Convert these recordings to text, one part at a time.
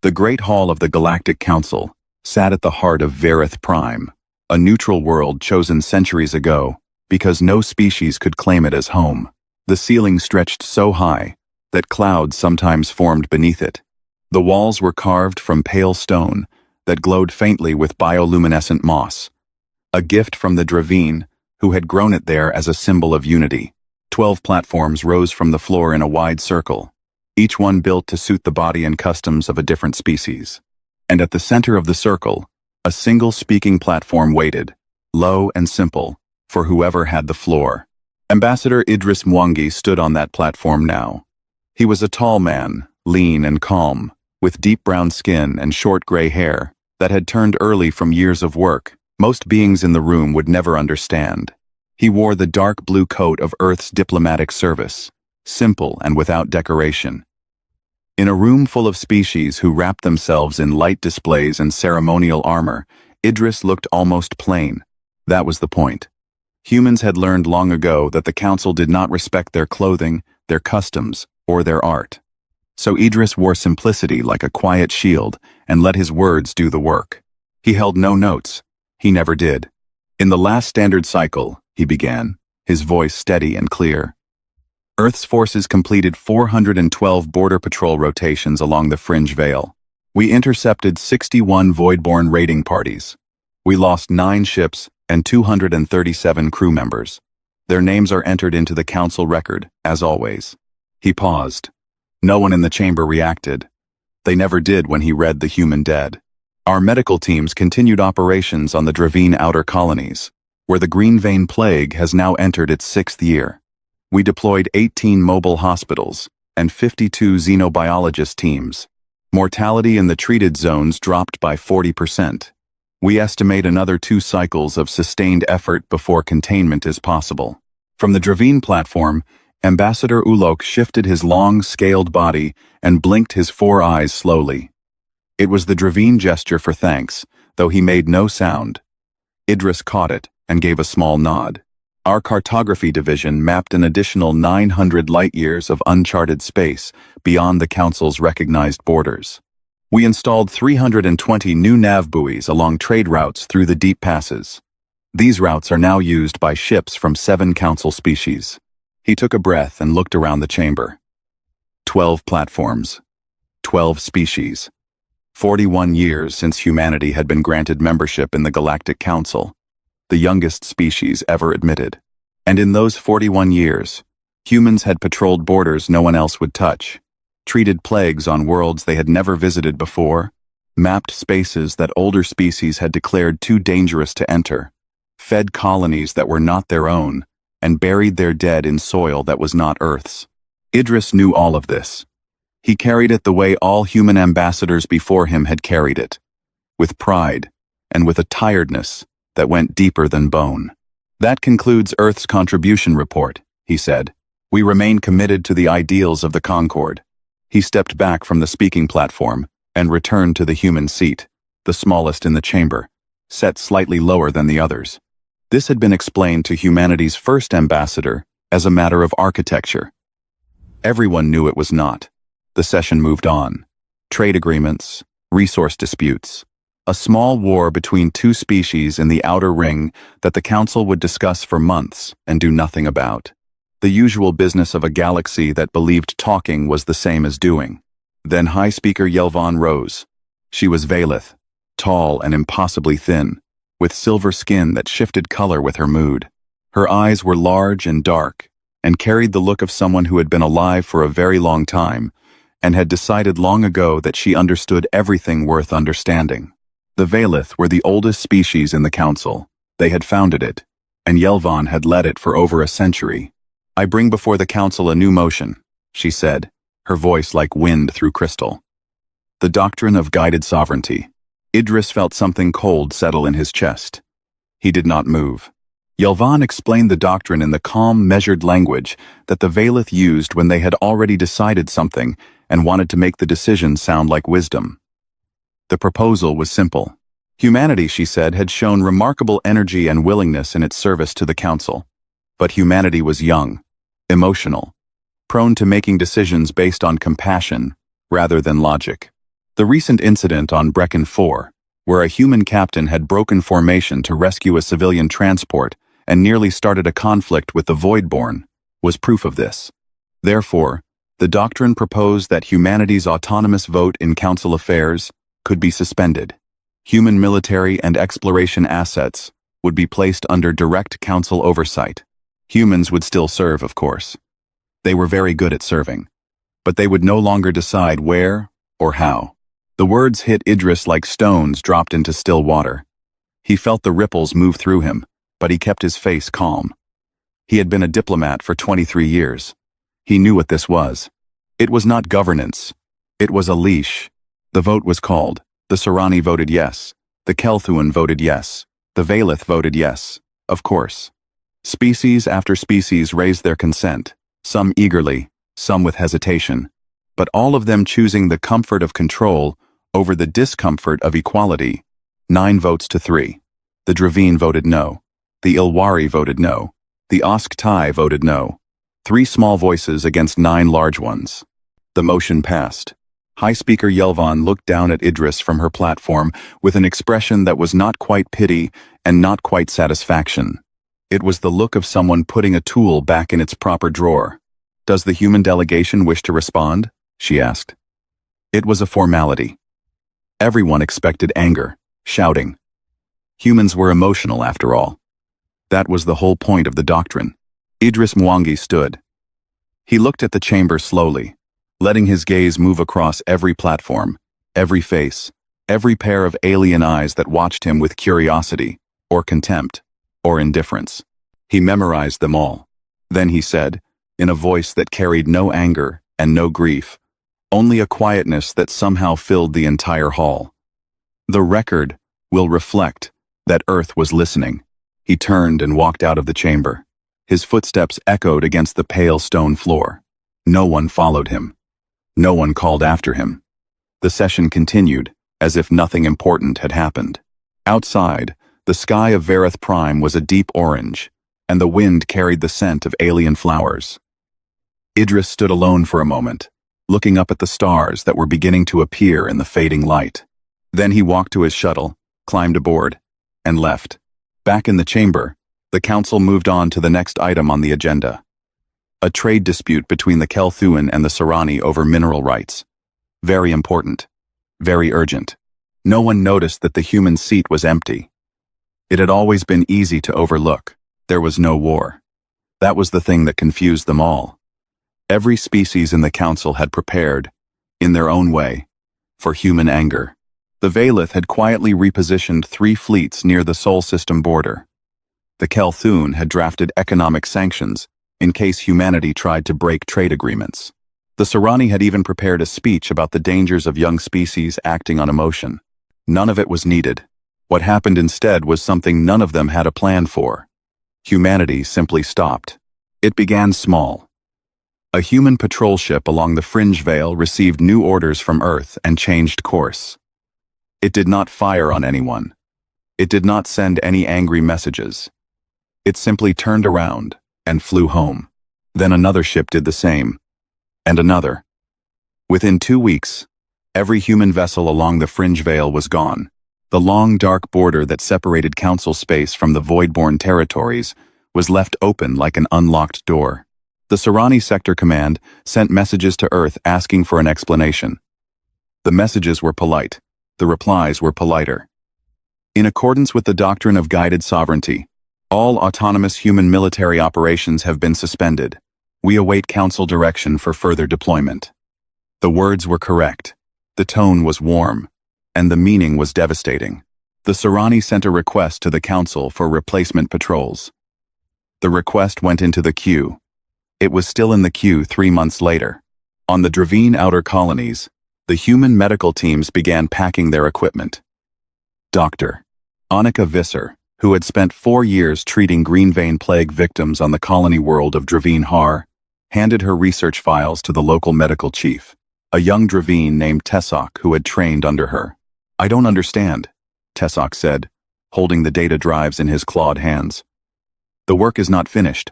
The Great Hall of the Galactic Council sat at the heart of Verith Prime, a neutral world chosen centuries ago because no species could claim it as home. The ceiling stretched so high that clouds sometimes formed beneath it. The walls were carved from pale stone that glowed faintly with bioluminescent moss, a gift from the Dravine, who had grown it there as a symbol of unity. 12 platforms rose from the floor in a wide circle, each one built to suit the body and customs of a different species. And at the center of the circle, a single speaking platform waited, low and simple, for whoever had the floor. Ambassador Idris Mwangi stood on that platform now. He was a tall man, lean and calm, with deep brown skin and short gray hair that had turned early from years of work most beings in the room would never understand. He wore the dark blue coat of Earth's diplomatic service, simple and without decoration. In a room full of species who wrapped themselves in light displays and ceremonial armor, Idris looked almost plain. That was the point. Humans had learned long ago that the council did not respect their clothing, their customs, or their art. So Idris wore simplicity like a quiet shield and let his words do the work. He held no notes. He never did. In the last standard cycle, he began, his voice steady and clear. Earth's forces completed 412 border patrol rotations along the Fringe Veil. We intercepted 61 Voidborn raiding parties. We lost 9 ships and 237 crew members. Their names are entered into the council record, as always. He paused. No one in the chamber reacted. They never did when he read the human dead. Our medical teams continued operations on the Dravine outer colonies, where the Green Vein Plague has now entered its 6th year. We deployed 18 mobile hospitals and 52 xenobiologist teams. Mortality in the treated zones dropped by 40%. We estimate another 2 cycles of sustained effort before containment is possible. From the Dravine platform, Ambassador Ulok shifted his long, scaled body and blinked his 4 eyes slowly. It was the Dravine gesture for thanks, though he made no sound. Idris caught it and gave a small nod. Our cartography division mapped an additional 900 light-years of uncharted space beyond the Council's recognized borders. We installed 320 new nav buoys along trade routes through the deep passes. These routes are now used by ships from 7 Council species. He took a breath and looked around the chamber. 12 platforms. 12 species. 41 years since humanity had been granted membership in the Galactic Council, the youngest species ever admitted. And in those 41 years, humans had patrolled borders no one else would touch, treated plagues on worlds they had never visited before, mapped spaces that older species had declared too dangerous to enter, fed colonies that were not their own, and buried their dead in soil that was not Earth's. Idris knew all of this. He carried it the way all human ambassadors before him had carried it, with pride and with a tiredness that went deeper than bone. That concludes Earth's contribution report, he said. We remain committed to the ideals of the Concord. He stepped back from the speaking platform and returned to the human seat, the smallest in the chamber, set slightly lower than the others. This had been explained to humanity's first ambassador as a matter of architecture. Everyone knew it was not. The session moved on. Trade agreements, resource disputes, a small war between 2 species in the outer ring that the Council would discuss for months and do nothing about. The usual business of a galaxy that believed talking was the same as doing. Then High Speaker Yelvan rose. She was Valith, tall and impossibly thin, with silver skin that shifted color with her mood. Her eyes were large and dark, and carried the look of someone who had been alive for a very long time, and had decided long ago that she understood everything worth understanding. The Valith were the oldest species in the Council. They had founded it, and Yelvan had led it for over a century. I bring before the Council a new motion, she said, her voice like wind through crystal. The doctrine of guided sovereignty. Idris felt something cold settle in his chest. He did not move. Yelvan explained the doctrine in the calm, measured language that the Valith used when they had already decided something and wanted to make the decision sound like wisdom. The proposal was simple. Humanity, she said, had shown remarkable energy and willingness in its service to the Council. But humanity was young, emotional, prone to making decisions based on compassion rather than logic. The recent incident on Brecon 4, where a human captain had broken formation to rescue a civilian transport and nearly started a conflict with the Voidborn, was proof of this. Therefore, the doctrine proposed that humanity's autonomous vote in council affairs could be suspended. Human military and exploration assets would be placed under direct council oversight. Humans would still serve, of course. They were very good at serving. But they would no longer decide where or how. The words hit Idris like stones dropped into still water. He felt the ripples move through him, but he kept his face calm. He had been a diplomat for 23 years. He knew what this was. It was not governance. It was a leash. The vote was called. The Sorani voted yes. The Kelthuan voted yes. The Valith voted yes. Of course. Species after species raised their consent, some eagerly, some with hesitation, but all of them choosing the comfort of control over the discomfort of equality. 9 votes to 3. The Dravine voted no. The Ilwari voted no. The Osktai voted no. 3 small voices against 9 large ones. The motion passed. High Speaker Yelvan looked down at Idris from her platform with an expression that was not quite pity and not quite satisfaction. It was the look of someone putting a tool back in its proper drawer. "Does the human delegation wish to respond?" she asked. It was a formality. Everyone expected anger, shouting. Humans were emotional, after all. That was the whole point of the doctrine. Idris Mwangi stood. He looked at the chamber slowly, letting his gaze move across every platform, every face, every pair of alien eyes that watched him with curiosity, or contempt, or indifference. He memorized them all. Then he said, in a voice that carried no anger and no grief, only a quietness that somehow filled the entire hall. "The record will reflect that Earth was listening." He turned and walked out of the chamber. His footsteps echoed against the pale stone floor. No one followed him. No one called after him. The session continued, as if nothing important had happened. Outside, the sky of Verith Prime was a deep orange, and the wind carried the scent of alien flowers. Idris stood alone for a moment, looking up at the stars that were beginning to appear in the fading light. Then he walked to his shuttle, climbed aboard, and left. Back in the chamber, the council moved on to the next item on the agenda. A trade dispute between the Kelthuan and the Sorani over mineral rights. Very important. Very urgent. No one noticed that the human seat was empty. It had always been easy to overlook. There was no war. That was the thing that confused them all. Every species in the council had prepared, in their own way, for human anger. The Valith had quietly repositioned 3 fleets near the Sol System border. The Kelthuan had drafted economic sanctions in case humanity tried to break trade agreements. The Sorani had even prepared a speech about the dangers of young species acting on emotion. None of it was needed. What happened instead was something none of them had a plan for. Humanity simply stopped. It began small. A human patrol ship along the Fringe Veil received new orders from Earth and changed course. It did not fire on anyone. It did not send any angry messages. It simply turned around and flew home. Then another ship did the same, and another. Within 2 weeks, every human vessel along the Fringe Veil was gone. The long, dark border that separated council space from the Voidborn territories was left open like an unlocked door. The Sorani Sector Command sent messages to Earth asking for an explanation. The messages were polite. The replies were politer. In accordance with the doctrine of guided sovereignty, all autonomous human military operations have been suspended. We await council direction for further deployment. The words were correct. The tone was warm. And the meaning was devastating. The Sorani sent a request to the council for replacement patrols. The request went into the queue. It was still in the queue 3 months later. On the Dravine outer colonies, the human medical teams began packing their equipment. Dr. Annika Visser, who had spent 4 years treating green vein plague victims on the colony world of Dravine Har, handed her research files to the local medical chief, a young Dravine named Tesok who had trained under her. "I don't understand," Tesok said, holding the data drives in his clawed hands. "The work is not finished.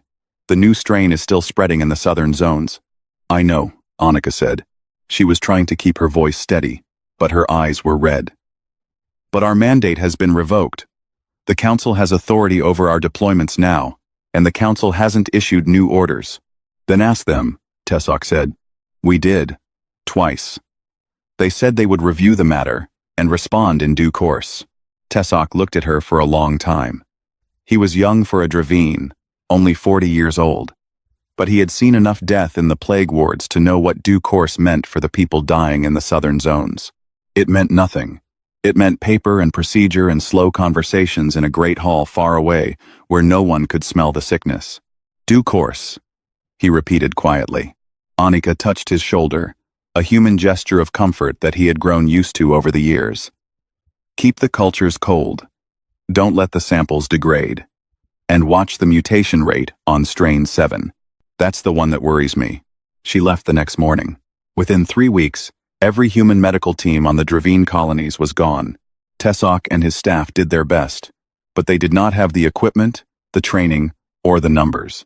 The new strain is still spreading in the southern zones." "I know," Annika said. She was trying to keep her voice steady. but her eyes were red. But our mandate has been revoked. The Council has authority over our deployments now, and the Council hasn't issued new orders. Then ask them, Tesok said. We did. Twice. They said they would review the matter and respond in due course. Tesok looked at her for a long time. He was young for a Dravine, only 40 years old. But he had seen enough death in the plague wards to know what due course meant for the people dying in the southern zones. It meant nothing. It meant paper and procedure and slow conversations in a great hall far away where no one could smell the sickness. Due course, he repeated quietly. Annika touched his shoulder, a human gesture of comfort that he had grown used to over the years. Keep the cultures cold. Don't let the samples degrade. And watch the mutation rate on strain 7. That's the one that worries me. She left the next morning. Within 3 weeks, every human medical team on the Dravine colonies was gone. Tesok and his staff did their best, but they did not have the equipment, the training, or the numbers.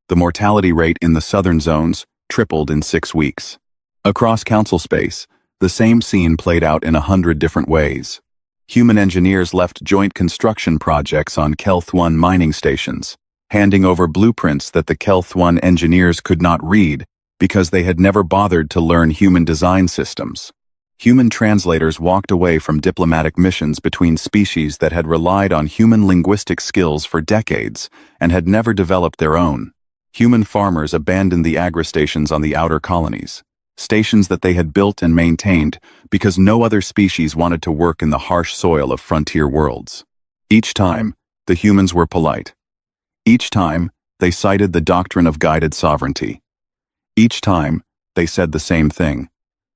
The mortality rate in the southern zones tripled in 6 weeks. Across council space, the same scene played out in 100 different ways. Human engineers left joint construction projects on Kelth-1 mining stations, handing over blueprints that the Kelth-1 engineers could not read because they had never bothered to learn human design systems. Human translators walked away from diplomatic missions between species that had relied on human linguistic skills for decades and had never developed their own. Human farmers abandoned the agri-stations on the outer colonies, stations that they had built and maintained because no other species wanted to work in the harsh soil of frontier worlds. Each time, the humans were polite. Each time, they cited the doctrine of guided sovereignty. Each time, they said the same thing.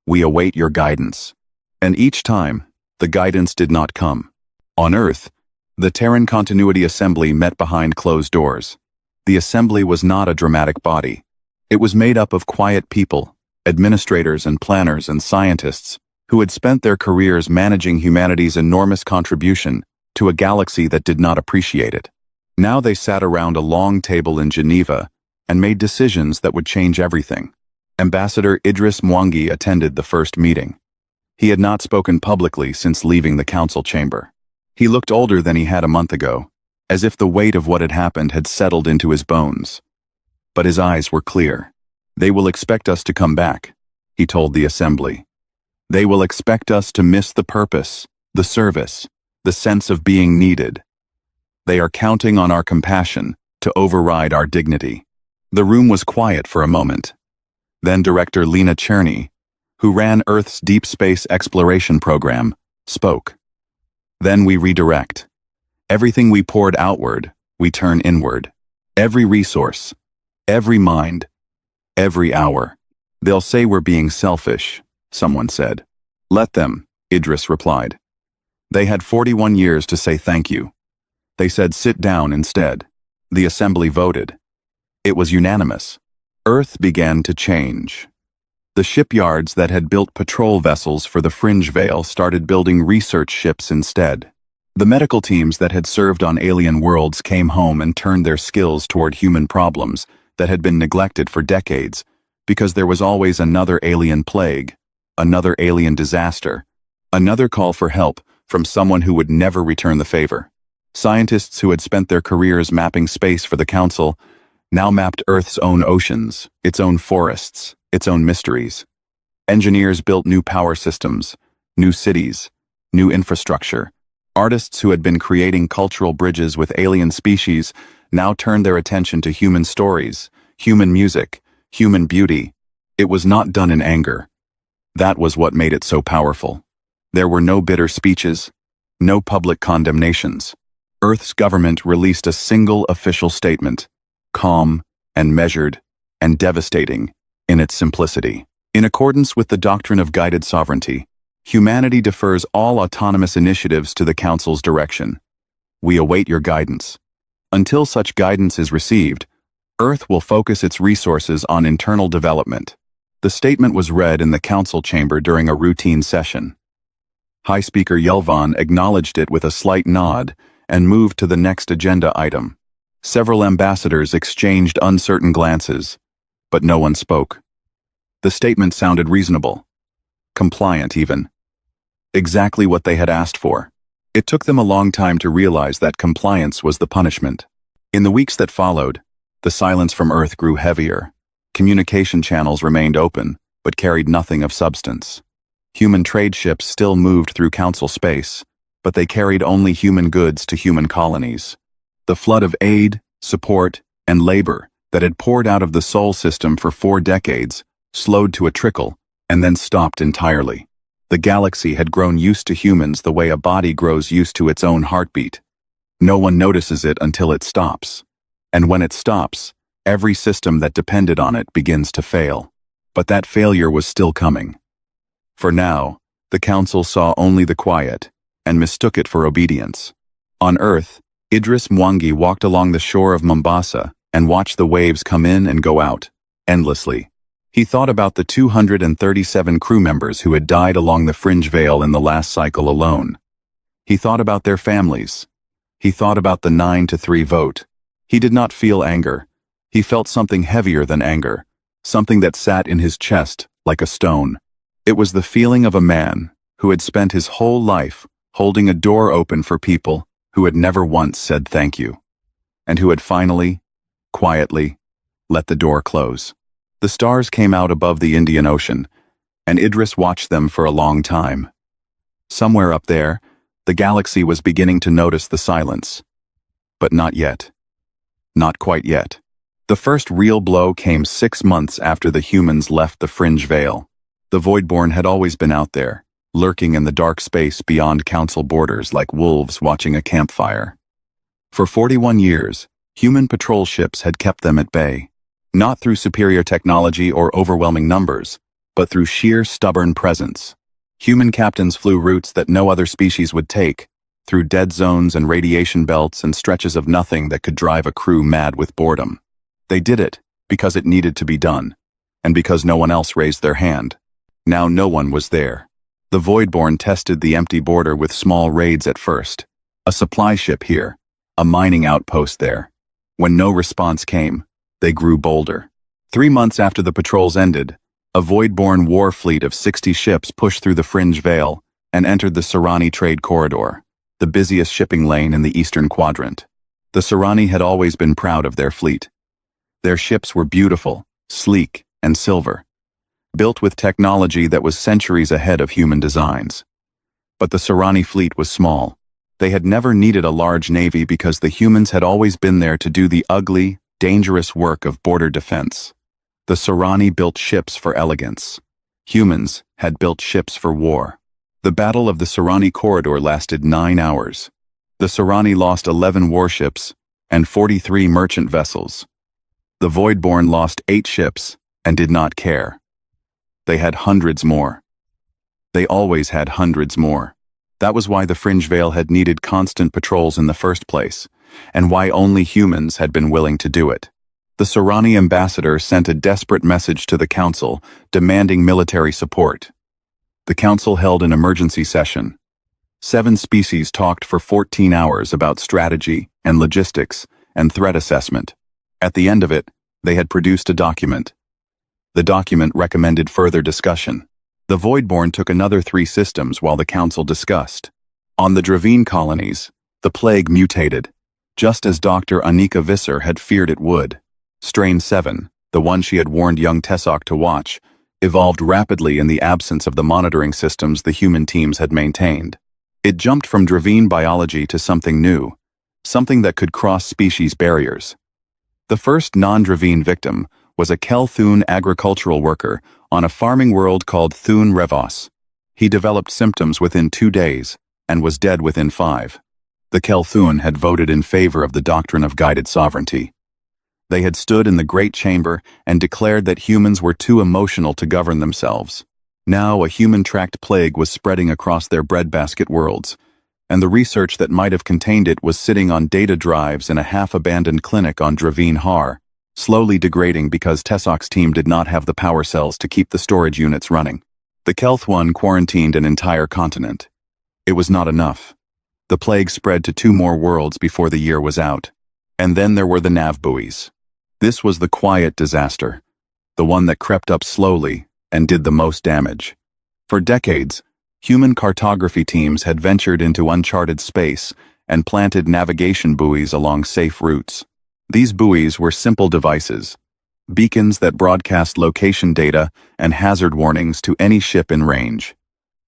We await your guidance. And each time, the guidance did not come. On Earth, the Terran Continuity Assembly met behind closed doors. The assembly was not a dramatic body. It was made up of quiet people, administrators and planners and scientists, who had spent their careers managing humanity's enormous contribution to a galaxy that did not appreciate it. Now they sat around a long table in Geneva and made decisions that would change everything. Ambassador Idris Mwangi attended the first meeting. He had not spoken publicly since leaving the council chamber. He looked older than he had a month ago, as if the weight of what had happened had settled into his bones. But his eyes were clear. They will expect us to come back, he told the assembly. They will expect us to miss the purpose, the service, the sense of being needed. They are counting on our compassion to override our dignity. The room was quiet for a moment. Then Director Lena Cherney, who ran Earth's deep space exploration program, spoke. Then we redirect. Everything we poured outward, we turn inward. Every resource, every mind, every hour. They'll say we're being selfish, someone said. Let them, Idris replied. They had 41 years to say thank you. They said sit down instead. The assembly voted. It was unanimous. Earth began to change. The shipyards that had built patrol vessels for the Fringe Veil started building research ships instead. The medical teams that had served on alien worlds came home and turned their skills toward human problems that had been neglected for decades, because there was always another alien plague, another alien disaster, another call for help from someone who would never return the favor. Scientists who had spent their careers mapping space for the Council now mapped Earth's own oceans, its own forests, its own mysteries. Engineers built new power systems, new cities, new infrastructure. Artists who had been creating cultural bridges with alien species now turned their attention to human stories, human music, human beauty. It was not done in anger. That was what made it so powerful. There were no bitter speeches, no public condemnations. Earth's government released a single official statement, calm and measured and devastating in its simplicity. In accordance with the doctrine of guided sovereignty, humanity defers all autonomous initiatives to the Council's direction. We await your guidance. Until such guidance is received, Earth will focus its resources on internal development. The statement was read in the Council chamber during a routine session. High Speaker Yelvan acknowledged it with a slight nod and moved to the next agenda item. Several ambassadors exchanged uncertain glances, but no one spoke. The statement sounded reasonable, compliant even. Exactly what they had asked for. It took them a long time to realize that compliance was the punishment. In the weeks that followed, the silence from Earth grew heavier. Communication channels remained open, but carried nothing of substance. Human trade ships still moved through Council space, but they carried only human goods to human colonies. The flood of aid, support, and labor that had poured out of the Sol system for 4 decades slowed to a trickle and then stopped entirely. The galaxy had grown used to humans the way a body grows used to its own heartbeat. No one notices it until it stops. And when it stops, every system that depended on it begins to fail. But that failure was still coming. For now, the Council saw only the quiet and mistook it for obedience. On Earth, Idris Mwangi walked along the shore of Mombasa and watched the waves come in and go out, endlessly. He thought about the 237 crew members who had died along the Fringe Veil in the last cycle alone. He thought about their families. He thought about the 9-3 vote. He did not feel anger. He felt something heavier than anger, something that sat in his chest like a stone. It was the feeling of a man who had spent his whole life holding a door open for people who had never once said thank you, and who had finally, quietly, let the door close. The stars came out above the Indian Ocean, and Idris watched them for a long time. Somewhere up there, the galaxy was beginning to notice the silence. But not yet. Not quite yet. The first real blow came 6 months after the humans left the Fringe Veil. The Voidborn had always been out there, lurking in the dark space beyond Council borders like wolves watching a campfire. For 41 years, human patrol ships had kept them at bay. Not through superior technology or overwhelming numbers, but through sheer stubborn presence. Human captains flew routes that no other species would take, through dead zones and radiation belts and stretches of nothing that could drive a crew mad with boredom. They did it because it needed to be done, and because no one else raised their hand. Now no one was there. The Voidborn tested the empty border with small raids at first. A supply ship here, a mining outpost there. When no response came, they grew bolder. 3 months after the patrols ended, a Voidborn war fleet of 60 ships pushed through the Fringe Veil and entered the Serani trade corridor, the busiest shipping lane in the eastern quadrant. The Serani had always been proud of their fleet. Their ships were beautiful, sleek, and silver, built with technology that was centuries ahead of human designs. But the Serani fleet was small. They had never needed a large navy because the humans had always been there to do the ugly, dangerous work of border defense. The Serani built ships for elegance. Humans had built ships for war. The Battle of the Serani Corridor lasted 9 hours. The Serani lost 11 warships and 43 merchant vessels. The Voidborn lost 8 ships and did not care. They had hundreds more. They always had hundreds more. That was why the Fringe Veil had needed constant patrols in the first place, and why only humans had been willing to do it. The Serani ambassador sent a desperate message to the Council, demanding military support. The Council held an emergency session. 7 species talked for 14 hours about strategy and logistics and threat assessment. At the end of it, they had produced a document. The document recommended further discussion. The Voidborn took another 3 systems while the Council discussed. On the Dravine colonies, the plague mutated, just as Dr. Anika Visser had feared it would. Strain 7, the one she had warned young Tessok to watch, evolved rapidly in the absence of the monitoring systems the human teams had maintained. It jumped from Dravine biology to something new, something that could cross species barriers. The first non-Dravine victim was a Kel-Thun agricultural worker on a farming world called Thun Revos. He developed symptoms within 2 days and was dead within 5. The Kel-Thun had voted in favor of the doctrine of guided sovereignty. They had stood in the Great Chamber and declared that humans were too emotional to govern themselves. Now a human-tracked plague was spreading across their breadbasket worlds, and the research that might have contained it was sitting on data drives in a half-abandoned clinic on Dravine Har, slowly degrading because Tessok's team did not have the power cells to keep the storage units running. The Kelth-1 quarantined an entire continent. It was not enough. The plague spread to 2 more worlds before the year was out. And then there were the nav buoys. This was the quiet disaster, the one that crept up slowly and did the most damage. For decades, Human cartography teams had ventured into uncharted space and planted navigation buoys along safe routes. These buoys were simple devices, beacons that broadcast location data and hazard warnings to any ship in range.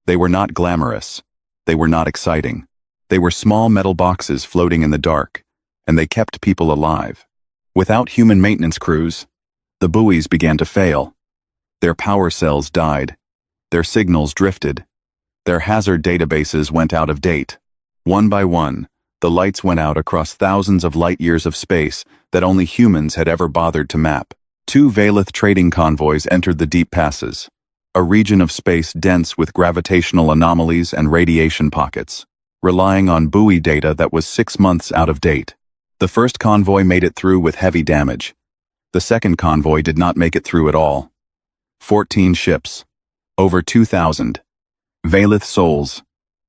They were not glamorous. They were not exciting. They were small metal boxes floating in the dark, and they kept people alive. Without human maintenance crews, the buoys began to fail. Their power cells died. Their signals drifted. Their hazard databases went out of date. One by one, the lights went out across thousands of light-years of space that only humans had ever bothered to map. 2 Valith trading convoys entered the deep passes, a region of space dense with gravitational anomalies and radiation pockets, relying on buoy data that was 6 months out of date. The first convoy made it through with heavy damage. The second convoy did not make it through at all. 14 ships. Over 2,000. Valith souls.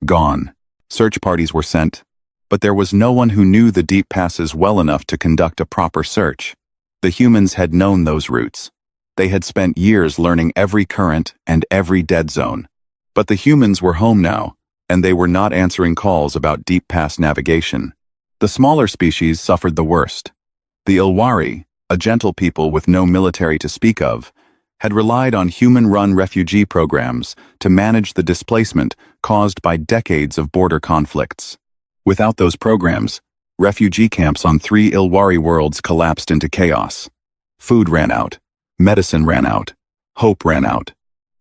Gone. Search parties were sent, but there was no one who knew the deep passes well enough to conduct a proper search. The humans had known those routes. They had spent years learning every current and every dead zone. But the humans were home now, and they were not answering calls about deep pass navigation. The smaller species suffered the worst. The Ilwari, a gentle people with no military to speak of, had relied on human-run refugee programs to manage the displacement caused by decades of border conflicts. Without those programs, refugee camps on 3 Ilwari worlds collapsed into chaos. Food ran out, medicine ran out, hope ran out.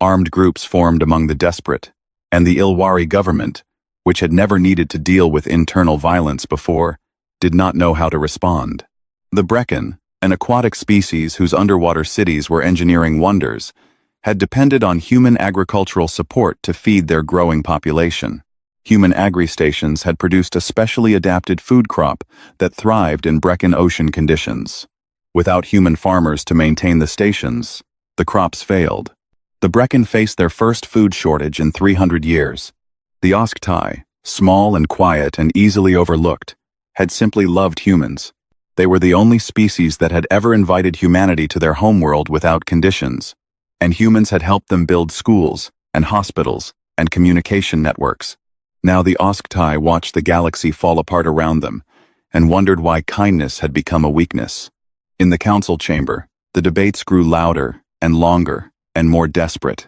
Armed groups formed among the desperate, and the Ilwari government, which had never needed to deal with internal violence before, did not know how to respond. The Brecken, an aquatic species whose underwater cities were engineering wonders, had depended on human agricultural support to feed their growing population. Human agri-stations had produced a specially adapted food crop that thrived in Brecken ocean conditions. Without human farmers to maintain the stations, the crops failed. The Brecken faced their first food shortage in 300 years. The Osktai, small and quiet and easily overlooked, had simply loved humans. They were the only species that had ever invited humanity to their homeworld without conditions, and humans had helped them build schools and hospitals and communication networks. Now the Osktai watched the galaxy fall apart around them and wondered why kindness had become a weakness. In the council chamber, the debates grew louder and longer and more desperate.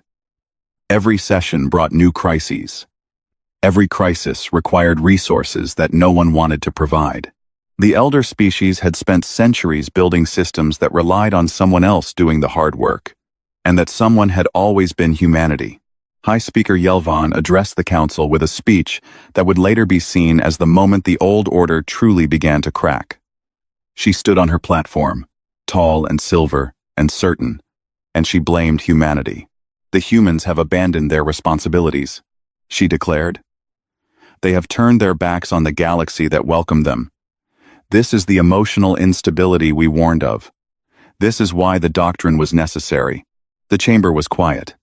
Every session brought new crises. Every crisis required resources that no one wanted to provide. The elder species had spent centuries building systems that relied on someone else doing the hard work, and that someone had always been humanity. High Speaker Yelvan addressed the council with a speech that would later be seen as the moment the old order truly began to crack. She stood on her platform, tall and silver and certain, and she blamed humanity. The humans have abandoned their responsibilities, she declared. They have turned their backs on the galaxy that welcomed them. This is the emotional instability we warned of. This is why the doctrine was necessary. The chamber was quiet.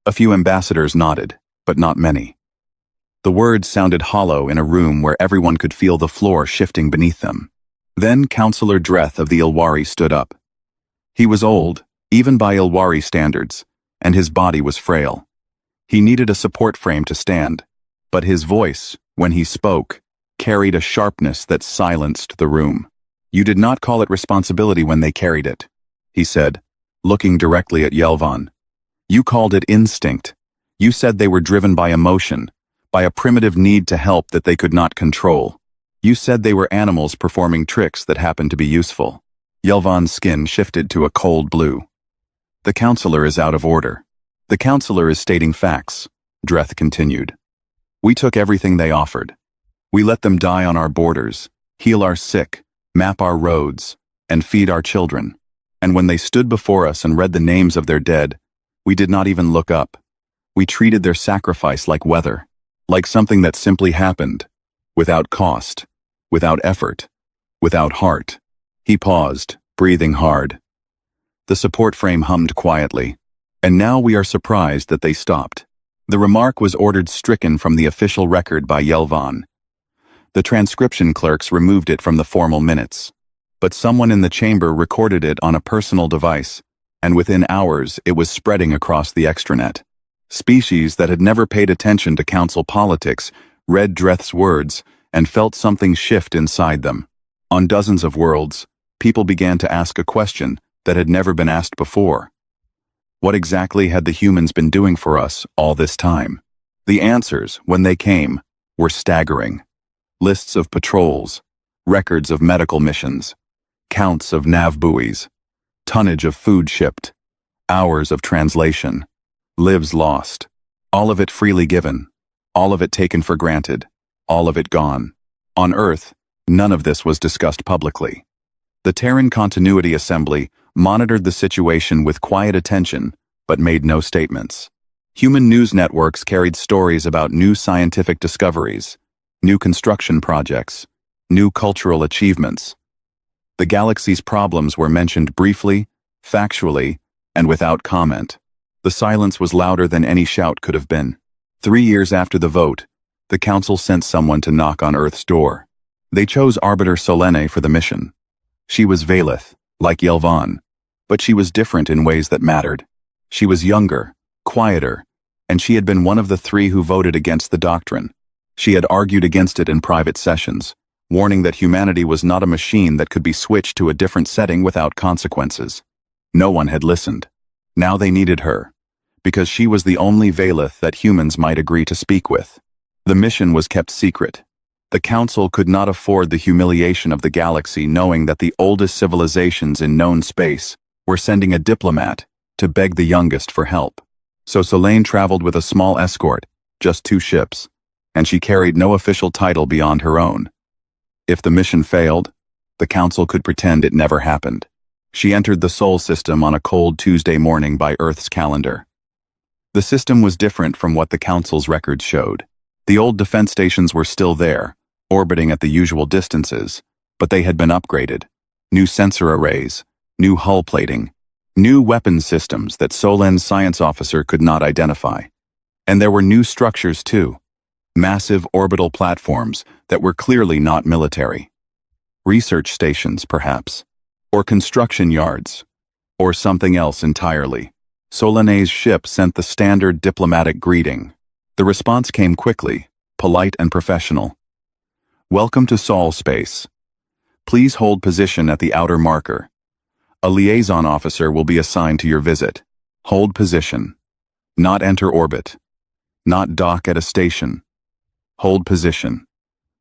A few ambassadors nodded, but not many. The words sounded hollow in a room where everyone could feel the floor shifting beneath them. Then Councillor Dreth of the Ilwari stood up. He was old, even by Ilwari standards, and his body was frail. He needed a support frame to stand, but his voice, when he spoke, carried a sharpness that silenced the room. You did not call it responsibility when they carried it, he said, looking directly at Yelvan. You called it instinct. You said they were driven by emotion, by a primitive need to help that they could not control. You said they were animals performing tricks that happened to be useful. Yelvan's skin shifted to a cold blue. The counselor is out of order. The counselor is stating facts, Dreth continued. We took everything they offered. We let them die on our borders, heal our sick, map our roads, and feed our children. And when they stood before us and read the names of their dead, we did not even look up. We treated their sacrifice like weather, like something that simply happened, without cost, without effort, without heart. He paused, breathing hard. The support frame hummed quietly, and now we are surprised that they stopped. The remark was ordered stricken from the official record by Yelvan. The transcription clerks removed it from the formal minutes, but someone in the chamber recorded it on a personal device, and within hours it was spreading across the extranet. Species that had never paid attention to council politics read Dreth's words and felt something shift inside them. On dozens of worlds, people began to ask a question that had never been asked before. What exactly had the humans been doing for us all this time? The answers, when they came, were staggering. Lists of patrols, records of medical missions, counts of nav buoys, tonnage of food shipped, hours of translation, lives lost, all of it freely given, all of it taken for granted, all of it gone. On Earth, none of this was discussed publicly. The Terran Continuity Assembly monitored the situation with quiet attention, but made no statements. Human news networks carried stories about new scientific discoveries, new construction projects, new cultural achievements. The galaxy's problems were mentioned briefly, factually, and without comment. The silence was louder than any shout could have been. 3 years after the vote, the Council sent someone to knock on Earth's door. They chose Arbiter Solene for the mission. She was Valeth, like Yelvan, but she was different in ways that mattered. She was younger, quieter, and she had been one of the 3 who voted against the doctrine. She had argued against it in private sessions, warning that humanity was not a machine that could be switched to a different setting without consequences. No one had listened. Now they needed her, because she was the only Valeth that humans might agree to speak with. The mission was kept secret. The Council could not afford the humiliation of the galaxy knowing that the oldest civilizations in known space were sending a diplomat to beg the youngest for help. So Solane traveled with a small escort, just 2 ships, and she carried no official title beyond her own. If the mission failed, the Council could pretend it never happened. She entered the Sol system on a cold Tuesday morning by Earth's calendar. The system was different from what the Council's records showed. The old defense stations were still there, orbiting at the usual distances, but they had been upgraded. New sensor arrays, new hull plating, new weapons systems that Solen's science officer could not identify. And there were new structures too. Massive orbital platforms that were clearly not military. Research stations, perhaps. Or construction yards. Or something else entirely. Solene's ship sent the standard diplomatic greeting. The response came quickly, polite and professional. Welcome to Sol space. Please hold position at the outer marker. A liaison officer will be assigned to your visit. Hold position. Not enter orbit. Not dock at a station. Hold position.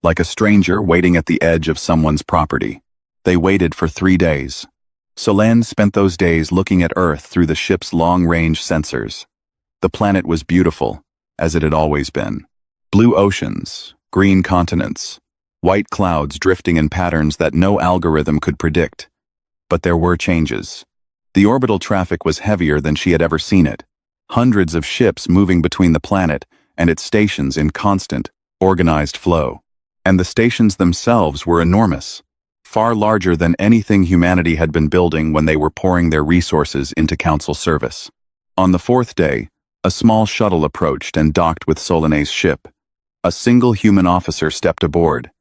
Like a stranger waiting at the edge of someone's property. They waited for 3 days. Solane spent those days looking at Earth through the ship's long-range sensors. The planet was beautiful, as it had always been. Blue oceans, green continents, white clouds drifting in patterns that no algorithm could predict. But there were changes. The orbital traffic was heavier than she had ever seen it. Hundreds of ships moving between the planet and its stations in constant, organized flow. And the stations themselves were enormous, far larger than anything humanity had been building when they were pouring their resources into Council service. On the 4th day, a small shuttle approached and docked with Solene's ship. A single human officer stepped aboard.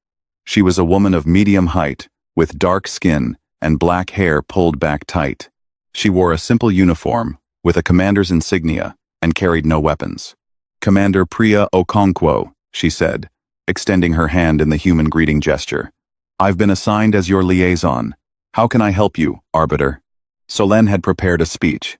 She was a woman of medium height, with dark skin and black hair pulled back tight. She wore a simple uniform, with a commander's insignia, and carried no weapons. "Commander Priya Okonkwo," she said, extending her hand in the human greeting gesture. "I've been assigned as your liaison. How can I help you, Arbiter?" Solane had prepared a speech.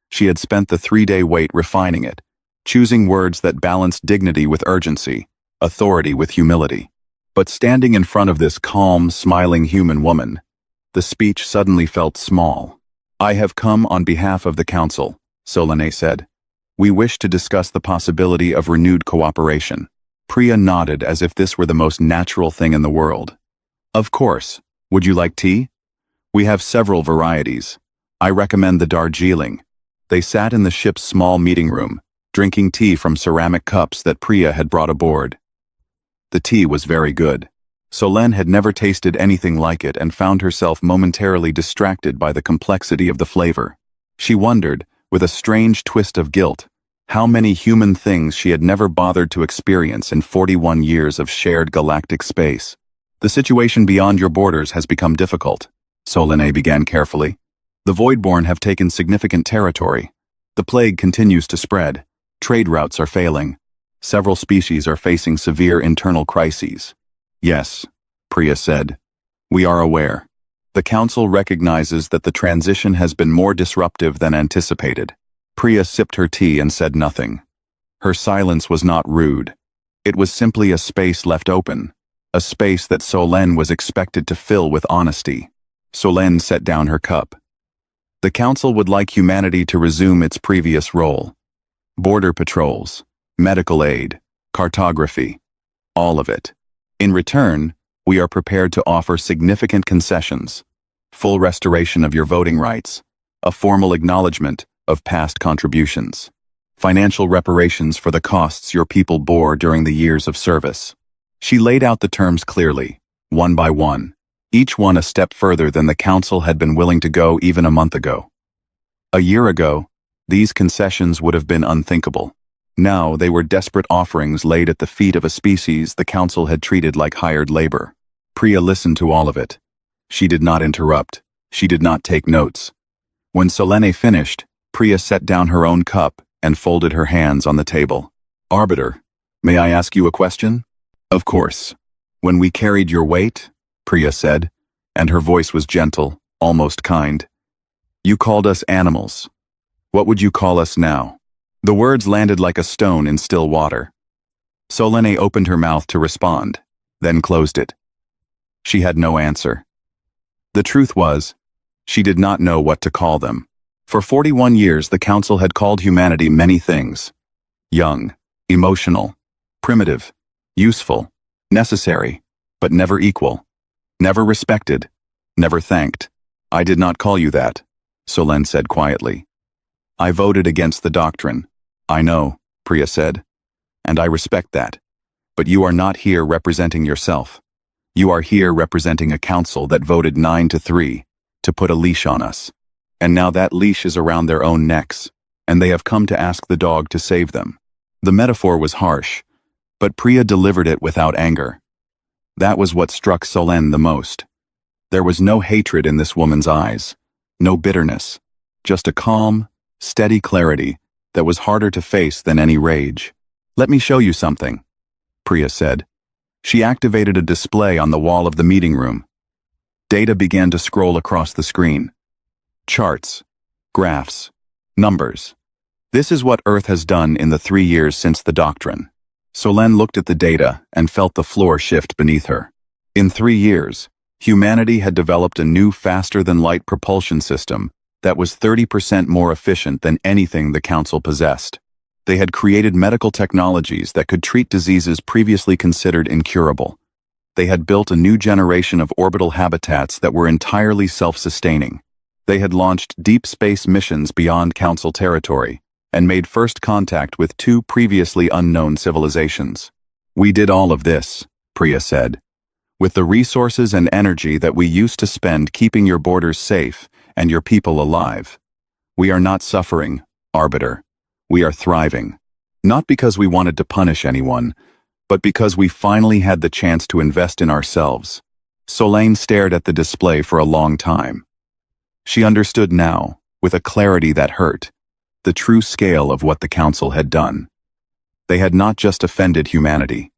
She had spent the 3-day wait refining it, choosing words that balanced dignity with urgency, authority with humility. But standing in front of this calm, smiling human woman, the speech suddenly felt small. "I have come on behalf of the Council," Solane said. "We wish to discuss the possibility of renewed cooperation." Priya nodded as if this were the most natural thing in the world. "Of course. Would you like tea? We have several varieties. I recommend the Darjeeling." They sat in the ship's small meeting room, drinking tea from ceramic cups that Priya had brought aboard. The tea was very good. Solane had never tasted anything like it and found herself momentarily distracted by the complexity of the flavor. She wondered, with a strange twist of guilt, how many human things she had never bothered to experience in 41 years of shared galactic space. "The situation beyond your borders has become difficult," Solane began carefully. "The Voidborn have taken significant territory. The plague continues to spread. Trade routes are failing. Several species are facing severe internal crises. Yes, Priya said. We are aware. The Council recognizes that the transition has been more disruptive than anticipated. Priya sipped her tea and said nothing. Her silence was not rude. It was simply a space left open, a space that Solène was expected to fill with honesty. Solène set down her cup. The Council would like humanity to resume its previous role. Border patrols, medical aid, cartography, all of it. In return, we are prepared to offer significant concessions, full restoration of your voting rights, a formal acknowledgement of past contributions, financial reparations for the costs your people bore during the years of service. She laid out the terms clearly, one by one, each one a step further than the Council had been willing to go even a month ago. A year ago, these concessions would have been unthinkable. Now they were desperate offerings laid at the feet of a species the Council had treated like hired labor. Priya listened to all of it. She did not interrupt. She did not take notes. When Solène finished, Priya set down her own cup and folded her hands on the table. Arbiter, may I ask you a question? Of course. When we carried your weight, Priya said, and her voice was gentle, almost kind. You called us animals. What would you call us now? The words landed like a stone in still water. Solène opened her mouth to respond, then closed it. She had no answer. The truth was, she did not know what to call them. For 41 years the Council had called humanity many things. Young, emotional, primitive, useful, necessary, but never equal. Never respected, never thanked. I did not call you that, Solène said quietly. I voted against the doctrine. I know, Priya said, and I respect that. But you are not here representing yourself. You are here representing a council that voted 9-3 to put a leash on us. And now that leash is around their own necks, and they have come to ask the dog to save them. The metaphor was harsh, but Priya delivered it without anger. That was what struck Solène the most. There was no hatred in this woman's eyes, no bitterness, just a calm, steady clarity that was harder to face than any rage. Let me show you something, Priya said. She activated a display on the wall of the meeting room. Data began to scroll across the screen. Charts, graphs, numbers. This is what Earth has done in the 3 years since the doctrine. Solène looked at the data and felt the floor shift beneath her. In 3 years, humanity had developed a new faster-than-light propulsion system that was 30% more efficient than anything the Council possessed. They had created medical technologies that could treat diseases previously considered incurable. They had built a new generation of orbital habitats that were entirely self-sustaining. They had launched deep space missions beyond Council territory and made first contact with 2 previously unknown civilizations. We did all of this, Priya said, with the resources and energy that we used to spend keeping your borders safe and your people alive. We are not suffering, Arbiter. We are thriving. Not because we wanted to punish anyone, but because we finally had the chance to invest in ourselves. Solène stared at the display for a long time. She understood now, with a clarity that hurt, the true scale of what the Council had done. They had not just offended humanity.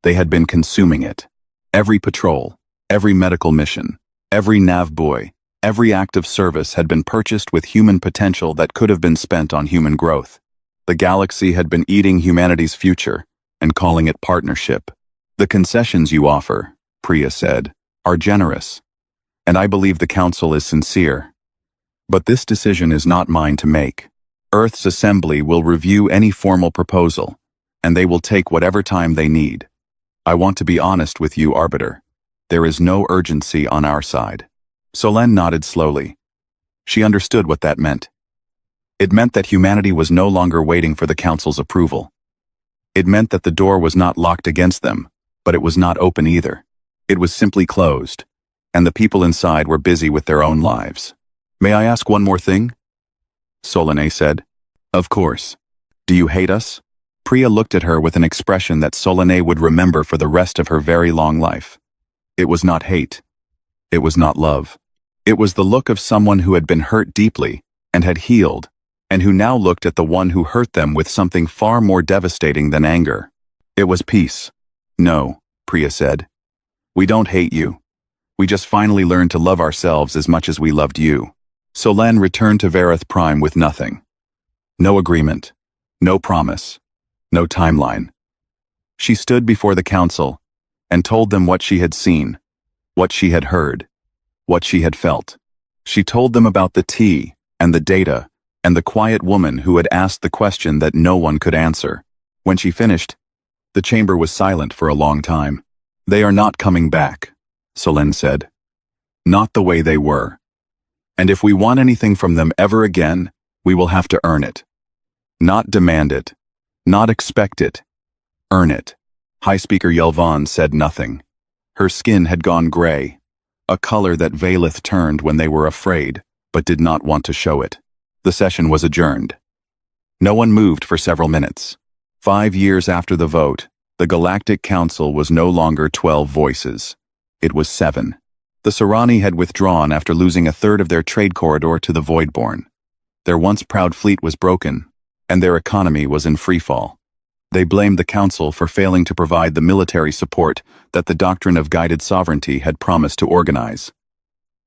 They had been consuming it. Every patrol, every medical mission, every nav buoy, every act of service had been purchased with human potential that could have been spent on human growth. The galaxy had been eating humanity's future and calling it partnership. The concessions you offer, Priya said, are generous, and I believe the Council is sincere. But this decision is not mine to make. Earth's Assembly will review any formal proposal, and they will take whatever time they need. I want to be honest with you, Arbiter. There is no urgency on our side. Solène nodded slowly. She understood what that meant. It meant that humanity was no longer waiting for the Council's approval. It meant that the door was not locked against them, but it was not open either. It was simply closed, and the people inside were busy with their own lives. May I ask one more thing? Solène said. Of course. Do you hate us? Priya looked at her with an expression that Solène would remember for the rest of her very long life. It was not hate. It was not love. It was the look of someone who had been hurt deeply and had healed, and who now looked at the one who hurt them with something far more devastating than anger. It was peace. "No," Priya said. "We don't hate you. We just finally learned to love ourselves as much as we loved you." Solen returned to Vareth Prime with nothing. No agreement. No promise. No timeline. She stood before the council and told them what she had seen, what she had heard, what she had felt. She told them about the tea and the data and the quiet woman who had asked the question that no one could answer. When she finished, the chamber was silent for a long time. "They are not coming back," Solen said. "Not the way they were. And if we want anything from them ever again, we will have to earn it. Not demand it. Not expect it. Earn it." High Speaker Yelvan said nothing. Her skin had gone gray, a color that Valeth turned when they were afraid, but did not want to show it. The session was adjourned. No one moved for several minutes. 5 years after the vote, the Galactic Council was no longer 12 voices. It was 7. The Sarani had withdrawn after losing a third of their trade corridor to the Voidborn. Their once proud fleet was broken, and their economy was in freefall. They blamed the Council for failing to provide the military support that the doctrine of guided sovereignty had promised to organize.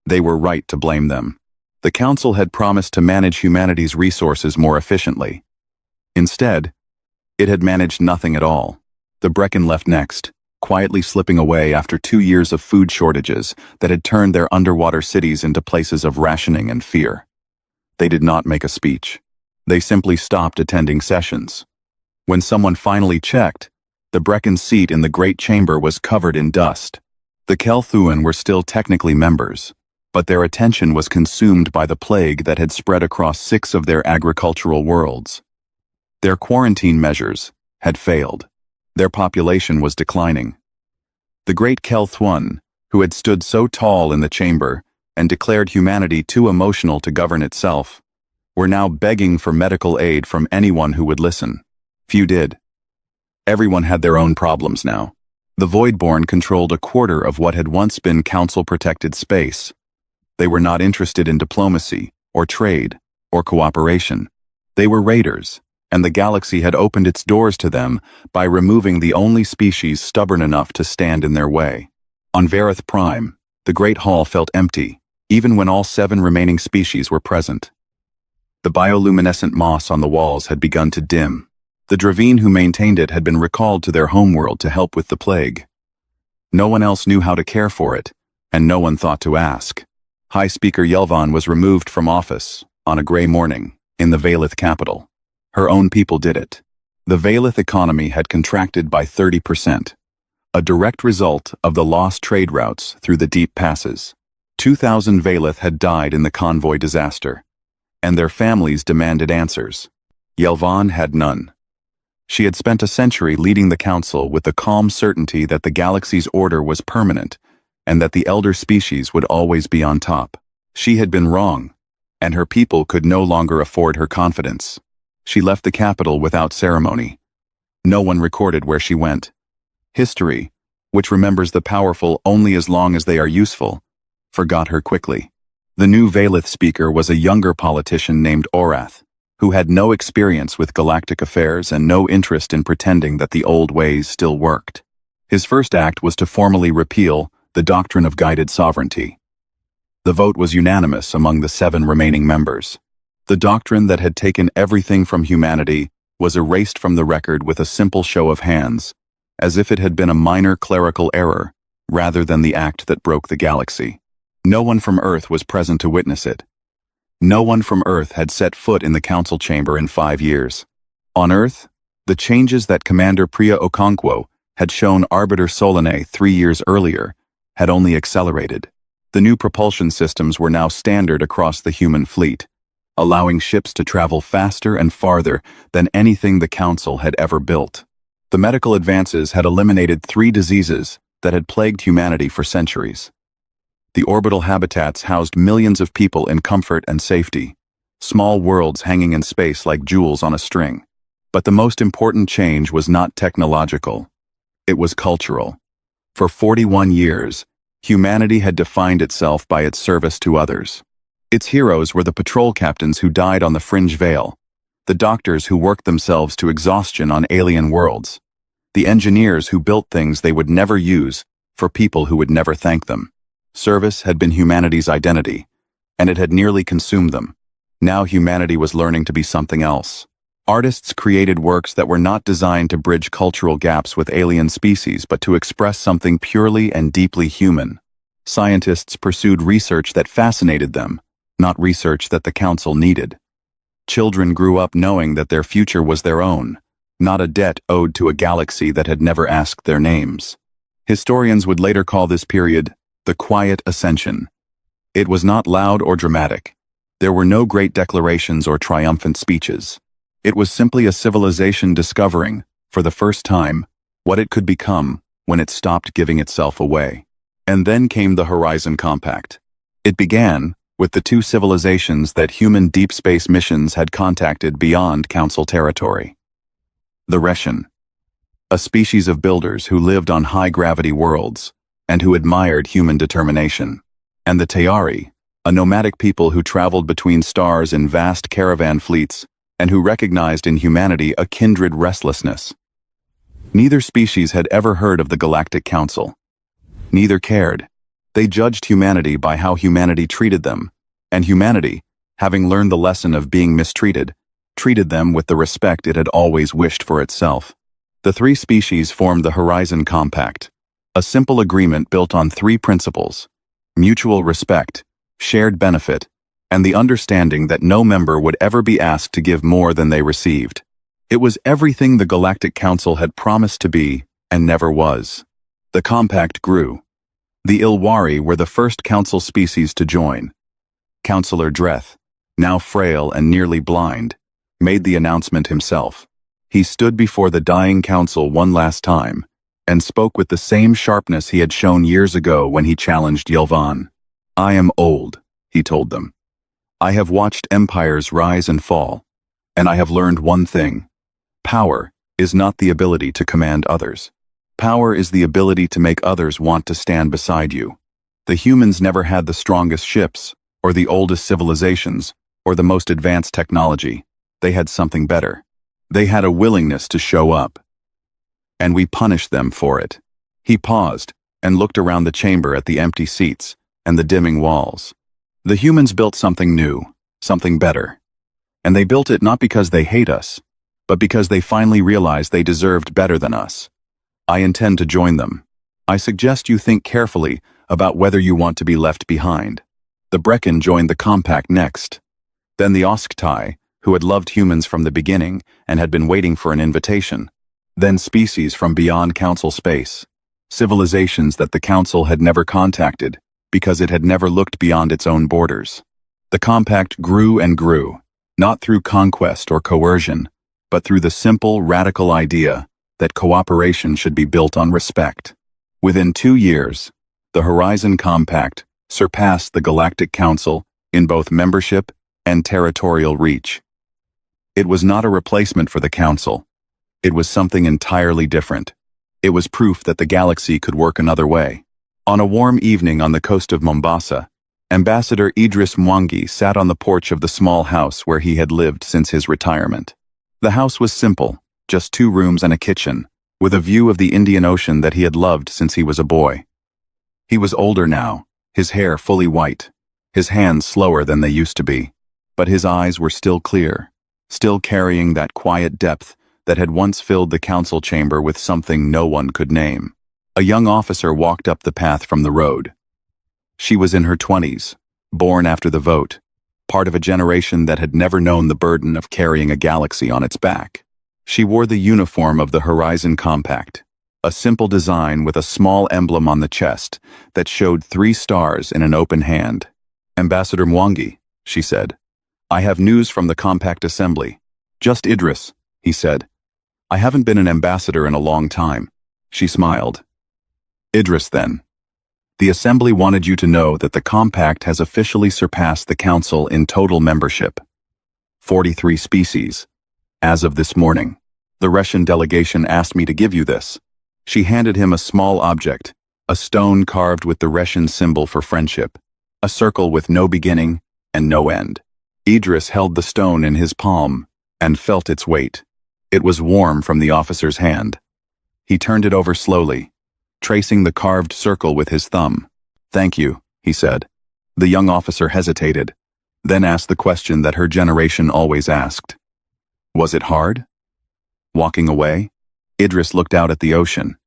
They were right to blame them. The Council had promised to manage humanity's resources more efficiently. Instead, it had managed nothing at all. The Brecken left next, quietly slipping away after 2 years of food shortages that had turned their underwater cities into places of rationing and fear. They did not make a speech. They simply stopped attending sessions. When someone finally checked, the Brecken seat in the Great Chamber was covered in dust. The Kelthuan were still technically members, but their attention was consumed by the plague that had spread across 6 of their agricultural worlds. Their quarantine measures had failed. Their population was declining. The great Kelthuan, who had stood so tall in the chamber and declared humanity too emotional to govern itself, were now begging for medical aid from anyone who would listen. Few did. Everyone had their own problems now. The Voidborn controlled a quarter of what had once been council-protected space. They were not interested in diplomacy, or trade, or cooperation. They were raiders, and the galaxy had opened its doors to them by removing the only species stubborn enough to stand in their way. On Vareth Prime, the Great Hall felt empty, even when all 7 remaining species were present. The bioluminescent moss on the walls had begun to dim. The Dravine who maintained it had been recalled to their homeworld to help with the plague. No one else knew how to care for it, and no one thought to ask. High Speaker Yelvan was removed from office, on a gray morning, in the Valeth capital. Her own people did it. The Valeth economy had contracted by 30%, a direct result of the lost trade routes through the deep passes. 2,000 Valeth had died in the convoy disaster, and their families demanded answers. Yelvan had none. She had spent a century leading the council with the calm certainty that the galaxy's order was permanent and that the elder species would always be on top. She had been wrong, and her people could no longer afford her confidence. She left the capital without ceremony. No one recorded where she went. History, which remembers the powerful only as long as they are useful, forgot her quickly. The new Valeth speaker was a younger politician named Orath, who had no experience with galactic affairs and no interest in pretending that the old ways still worked. His first act was to formally repeal the doctrine of guided sovereignty. The vote was unanimous among the 7 remaining members. The doctrine that had taken everything from humanity was erased from the record with a simple show of hands, as if it had been a minor clerical error, rather than the act that broke the galaxy. No one from Earth was present to witness it. No one from Earth had set foot in the council chamber in 5 years. On Earth, the changes that Commander Priya Okonkwo had shown Arbiter Solane 3 years earlier had only accelerated. The new propulsion systems were now standard across the human fleet, allowing ships to travel faster and farther than anything the Council had ever built. The medical advances had eliminated 3 diseases that had plagued humanity for centuries. The orbital habitats housed millions of people in comfort and safety, small worlds hanging in space like jewels on a string. But the most important change was not technological. It was cultural. For 41 years, humanity had defined itself by its service to others. Its heroes were the patrol captains who died on the Fringe Veil, the doctors who worked themselves to exhaustion on alien worlds, the engineers who built things they would never use for people who would never thank them. Service had been humanity's identity, and it had nearly consumed them. Now humanity was learning to be something else. Artists created works that were not designed to bridge cultural gaps with alien species, but to express something purely and deeply human. Scientists pursued research that fascinated them, not research that the Council needed. Children grew up knowing that their future was their own, not a debt owed to a galaxy that had never asked their names. Historians would later call this period the Quiet Ascension. It was not loud or dramatic. There were no great declarations or triumphant speeches. It was simply a civilization discovering, for the first time, what it could become when it stopped giving itself away. And then came the Horizon Compact. It began with the two civilizations that human deep space missions had contacted beyond Council territory. The Reshen, a species of builders who lived on high-gravity worlds and who admired human determination, and the Tayari, a nomadic people who traveled between stars in vast caravan fleets and who recognized in humanity a kindred restlessness. Neither species had ever heard of the Galactic Council. Neither cared. They judged humanity by how humanity treated them, and humanity, having learned the lesson of being mistreated, treated them with the respect it had always wished for itself. The three species formed the Horizon Compact, a simple agreement built on three principles: mutual respect, shared benefit, and the understanding that no member would ever be asked to give more than they received. It was everything the Galactic Council had promised to be and never was. The compact grew. The Ilwari were the first council species to join. Councillor Dreth, now frail and nearly blind, made the announcement himself. He stood before the dying council one last time and spoke with the same sharpness he had shown years ago when he challenged Yelvan. "I am old," he told them. "I have watched empires rise and fall, and I have learned one thing. Power is not the ability to command others. Power is the ability to make others want to stand beside you. The humans never had the strongest ships, or the oldest civilizations, or the most advanced technology. They had something better. They had a willingness to show up. And we punished them for it." He paused and looked around the chamber at the empty seats and the dimming walls. The humans built something new, something better. And they built it not because they hate us, but because they finally realized they deserved better than us. I intend to join them. I suggest you think carefully about whether you want to be left behind. The Brecken joined the compact next. Then the Osktai, who had loved humans from the beginning and had been waiting for an invitation. Then species from beyond Council space. Civilizations that the Council had never contacted because it had never looked beyond its own borders. The compact grew and grew, not through conquest or coercion, but through the simple, radical idea that cooperation should be built on respect. Within 2 years, the Horizon Compact surpassed the Galactic Council in both membership and territorial reach. It was not a replacement for the Council. It was something entirely different. It was proof that the galaxy could work another way. On a warm evening on the coast of Mombasa, Ambassador Idris Mwangi sat on the porch of the small house where he had lived since his retirement. The house was simple, just 2 rooms and a kitchen, with a view of the Indian Ocean that he had loved since he was a boy. He was older now, his hair fully white, his hands slower than they used to be, but his eyes were still clear, still carrying that quiet depth that had once filled the council chamber with something no one could name. A young officer walked up the path from the road. She was in her 20s, born after the vote, part of a generation that had never known the burden of carrying a galaxy on its back. She wore the uniform of the Horizon Compact, a simple design with a small emblem on the chest that showed 3 stars in an open hand. "Ambassador Mwangi," she said, "I have news from the Compact Assembly." "Just Idris," he said. "I haven't been an ambassador in a long time." She smiled. "Idris, then. The Assembly wanted you to know that the Compact has officially surpassed the Council in total membership. 43 species. As of this morning. The Russian delegation asked me to give you this." She handed him a small object, a stone carved with the Russian symbol for friendship, a circle with no beginning and no end. Idris held the stone in his palm and felt its weight. It was warm from the officer's hand. He turned it over slowly, tracing the carved circle with his thumb. "Thank you," he said. The young officer hesitated, then asked the question that her generation always asked. "Was it hard?" Walking away, Idris looked out at the ocean.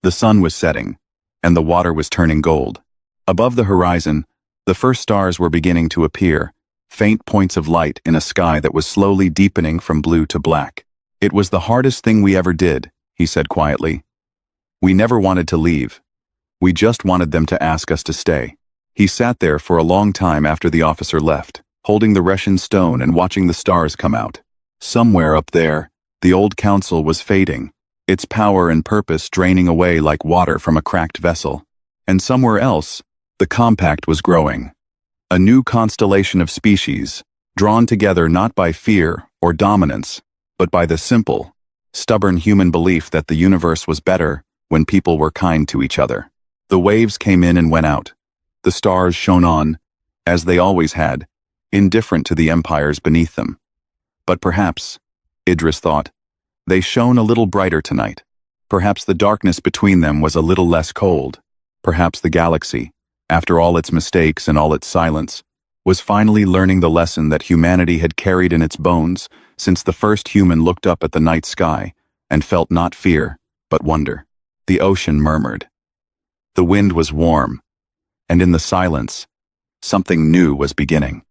The sun was setting, and the water was turning gold. Above the horizon, the first stars were beginning to appear, faint points of light in a sky that was slowly deepening from blue to black. "It was the hardest thing we ever did," he said quietly. "We never wanted to leave. We just wanted them to ask us to stay." He sat there for a long time after the officer left, holding the Russian stone and watching the stars come out. Somewhere up there, the old council was fading, its power and purpose draining away like water from a cracked vessel. And somewhere else, the compact was growing. A new constellation of species, drawn together not by fear or dominance, but by the simple, stubborn human belief that the universe was better when people were kind to each other. The waves came in and went out. The stars shone on, as they always had, indifferent to the empires beneath them. But perhaps, Idris thought, they shone a little brighter tonight. Perhaps the darkness between them was a little less cold. Perhaps the galaxy, after all its mistakes and all its silence, was finally learning the lesson that humanity had carried in its bones since the first human looked up at the night sky and felt not fear, but wonder. The ocean murmured. The wind was warm, and in the silence, something new was beginning.